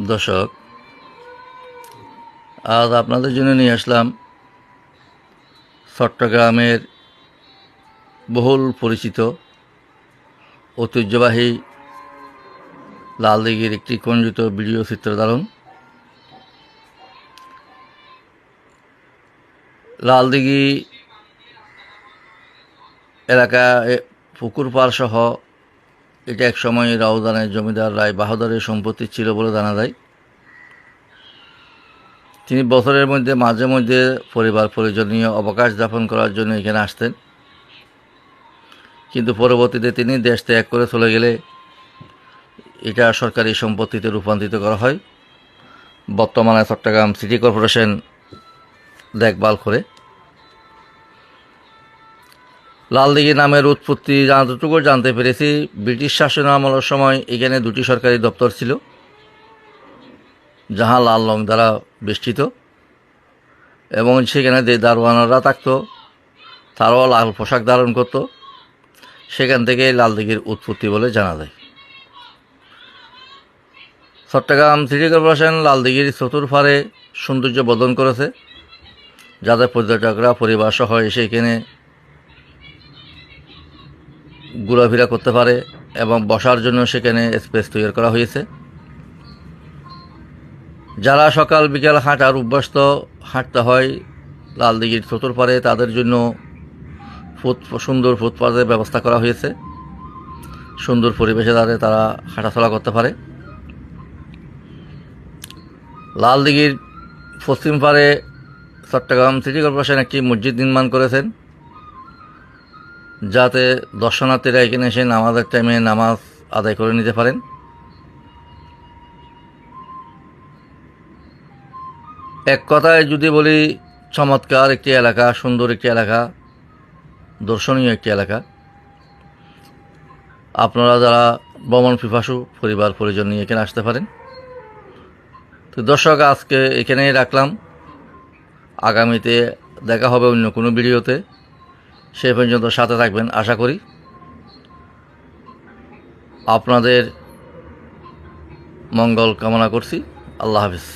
দর্শক, আজ আপনাদের জন্য নিয়ে আসলাম চট্টগ্রামের বহুল পরিচিত ঐতিহ্যবাহী লালদিঘির একটি খণ্ডিত ভিডিও চিত্রধারণ। লালদিঘি এলাকা পুকুর পাড় সহ এটা এক সময় রাউজানের জমিদার রায় বাহাদুরের সম্পত্তি ছিল বলে জানা যায়। তিনি বছরের মধ্যে মাঝে মধ্যে পরিবার পরিজন নিয়ে অবকাশ যাপন করার জন্য এখানে আসতেন, কিন্তু পরবর্তীতে তিনি দেশ ত্যাগ করে চলে গেলে এটা সরকারি সম্পত্তিতে রূপান্তরিত করা হয়। বর্তমানে চট্টগ্রাম সিটি কর্পোরেশন দেখভাল করে। লালদিঘি নামের উৎপত্তি যতটুকু জানতে পেরেছি, ব্রিটিশ শাসন আমলের সময় এখানে দুটি সরকারি দপ্তর ছিল, যাহা লাল রং দ্বারা বেষ্টিত, এবং সেখানে যে দারোয়ানরা থাকত তারাও লাল পোশাক ধারণ করত। সেখান থেকে লালদিঘির উৎপত্তি বলে জানা যায়। চট্টগ্রাম সিটি কর্পোরেশন লালদিঘির চতুর্পাড়ে সৌন্দর্য বর্ধন করেছে, যাতে পর্যটকরা পরিবার সহ এসে এখানে ঘোরাফেরা করতে পারে, এবং বসার জন্য সেখানে স্পেস তৈরি করা হয়েছে। যারা সকাল বিকাল হাঁটার অভ্যস্ত, হাঁটতে হয় লালদিঘির চতুর্পাড়ে, তাদের জন্য সুন্দর ফুটপাথের ব্যবস্থা করা হয়েছে। সুন্দর পরিবেশে যাতে তারা হাঁটাচলা করতে পারে। লালদিঘির পশ্চিম পাড়ে চট্টগ্রাম সিটি কর্পোরেশন একটি মসজিদ নির্মাণ করেছেন, যাতে দর্শনার্থীরা এখানে এসে নামাজের টাইমে নামাজ আদায় করে নিতে পারেন। এক কথায় যদি বলি, চমৎকার একটি এলাকা, সুন্দর একটি এলাকা, দর্শনীয় একটি এলাকা। আপনারা যারা ভ্রমণ পিপাসু, পরিবার পরিজন নিয়ে এখানে আসতে পারেন। তো দর্শক, আজকে এখানেই রাখলাম। আগামীতে দেখা হবে অন্য কোনো ভিডিওতে। সে পর্যন্ত সাথে থাকবেন আশা করি। আপনাদের মঙ্গল কামনা করছি। আল্লাহ হাফিজ।